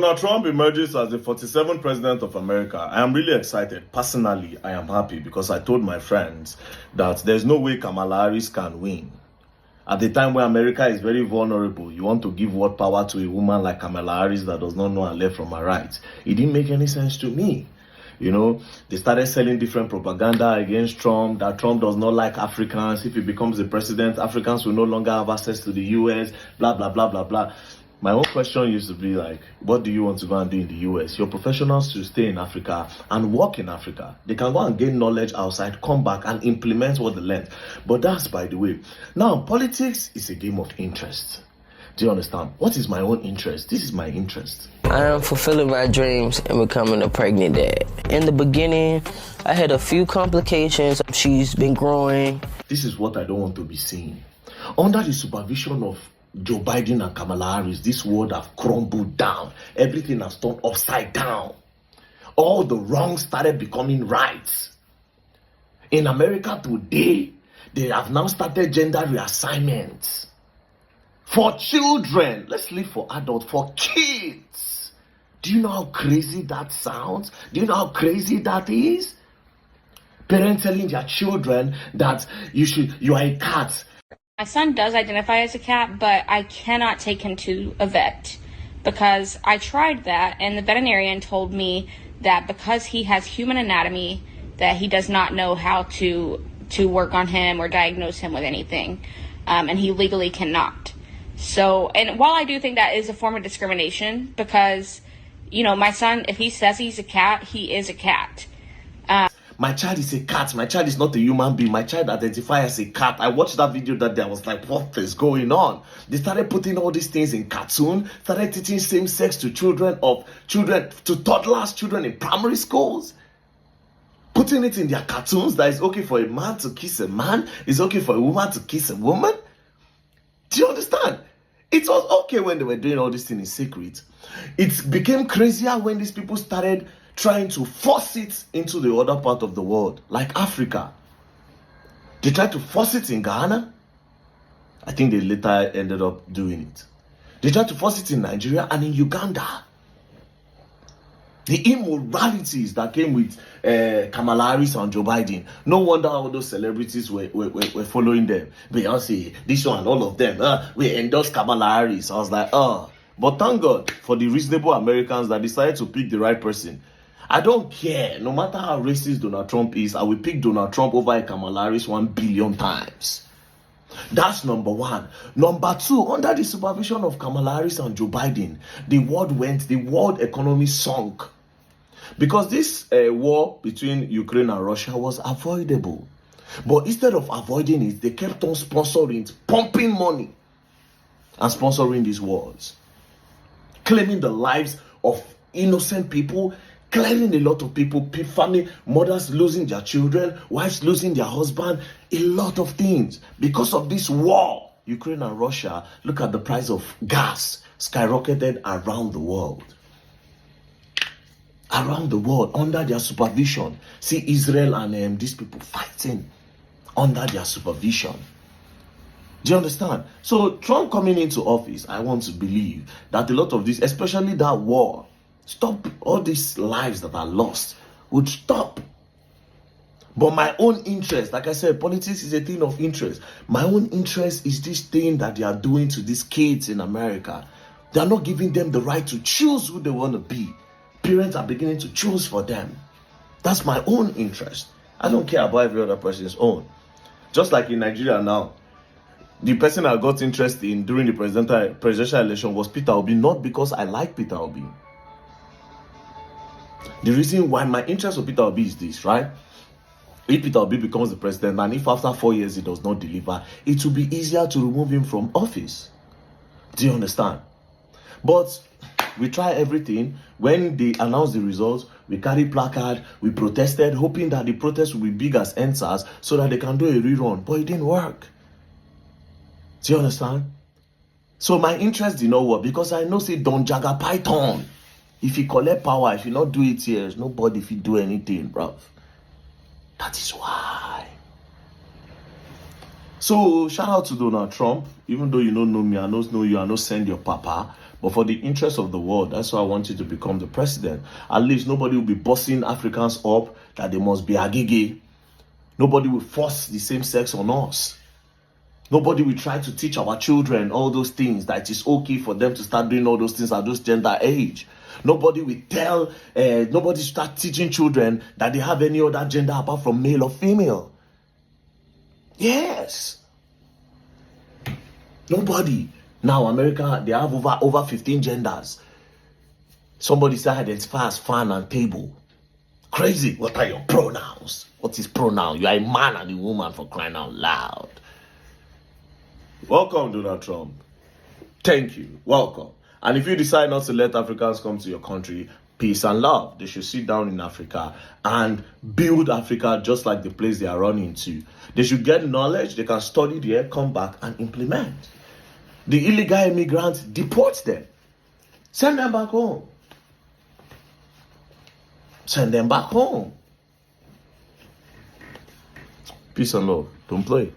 Donald Trump emerges as the 47th president of America. I am really excited. Personally, I am happy because I told my friends that there's no way Kamala Harris can win. At the time where America is very vulnerable, you want to give what power to a woman like Kamala Harris that does not know her left from her right. It didn't make any sense to me. You know, they started selling different propaganda against Trump, that Trump does not like Africans. If he becomes the president, Africans will no longer have access to the US, blah, blah, blah, blah, blah. My own question used to be like, what do you want to go and do in the US? Your professionals should stay in Africa and work in Africa. They can go and gain knowledge outside, come back and implement what they learned. But that's by the way. Now, politics is a game of interest. Do you understand? What is my own interest? This is my interest. I am fulfilling my dreams and becoming a pregnant dad. In the beginning, I had a few complications. She's been growing. This is what I don't want to be seeing. Under the supervision of Joe Biden and Kamala Harris, this world has crumbled down. Everything has turned upside down. All the wrongs started becoming right. In America today, they have now started gender reassignments. For children, let's leave for adults, for kids. Do you know how crazy that sounds? Do you know how crazy that is? Parents telling their children that you are a cat. My son does identify as a cat, but I cannot take him to a vet because I tried that, and the veterinarian told me that because he has human anatomy, that he does not know how to work on him or diagnose him with anything, and he legally cannot. So, and while I do think that is a form of discrimination, because, you know, my son, if he says he's a cat, he is a cat. My child is a cat. My child is not a human being. My child identifies as a cat. I watched that video that day. I was like, what is going on? They started putting all these things in cartoon, started teaching same sex to to toddlers, children in primary schools. Putting it in their cartoons that it's okay for a man to kiss a man, it's okay for a woman to kiss a woman. Do you understand? It was okay when they were doing all these things in secret. It became crazier when these people started trying to force it into the other part of the world, like Africa. They tried to force it in Ghana. I think they later ended up doing it. They tried to force it in Nigeria and in Uganda. The immoralities that came with Kamala Harris and Joe Biden. No wonder all those celebrities were following them. Beyonce, this one, all of them. We endorsed Kamala Harris. I was like, But thank God for the reasonable Americans that decided to pick the right person. I don't care. No matter how racist Donald Trump is, I will pick Donald Trump over Kamala Harris 1 billion times. That's number one. Number two, under the supervision of Kamala Harris and Joe Biden, the world economy sunk. Because this war between Ukraine and Russia was avoidable. But instead of avoiding it, they kept on sponsoring it, pumping money and sponsoring these wars. Claiming the lives of innocent people, claiming a lot of people, family, mothers losing their children, wives losing their husband, a lot of things. Because of this war, Ukraine and Russia, look at the price of gas skyrocketed around the world. Around the world, under their supervision. See Israel and these people fighting under their supervision. Do you understand? So Trump coming into office, I want to believe that a lot of this, especially that war, stop all these lives that are lost, would stop. But my own interest, like I said, politics is a thing of interest. My own interest is this thing that they are doing to these kids in America. They are not giving them the right to choose who they want to be. Parents are beginning to choose for them. That's my own interest. I don't care about every other person's own. Just like in Nigeria now, the person I got interested in during the presidential election was Peter Obi, not because I like Peter Obi. The reason why my interest of Peter Obi is this, right? If Peter Obi becomes the president and if after 4 years he does not deliver, it will be easier to remove him from office. Do you understand? But we try everything. When they announced the results, we carried placard, we protested, hoping that the protest will be big as NSAS so that they can do a rerun. But it didn't work. Do you understand? So my interest did not work because I know say Don Jagger Python. If he collect power, if he not do it here, nobody if he do anything, bruv. That is why. So shout out to Donald Trump. Even though you don't know me, I don't know you, I don't send your papa. But for the interest of the world, that's why I want you to become the president. At least nobody will be bossing Africans up that they must be agege. Nobody will force the same sex on us. Nobody will try to teach our children all those things, that it is okay for them to start doing all those things at those gender age. Nobody will nobody start teaching children that they have any other gender apart from male or female. Yes. Nobody. Now, America, they have over 15 genders. Somebody said identify as fan and table. Crazy. What are your pronouns? What is pronoun? You are a man and a woman, for crying out loud. Welcome, Donald Trump. Thank you. Welcome. And if you decide not to let Africans come to your country, peace and love. They should sit down in Africa and build Africa just like the place they are running to. They should get knowledge, they can study there, come back and implement. The illegal immigrants, deport them. Send them back home. Send them back home. Peace and love. Don't play.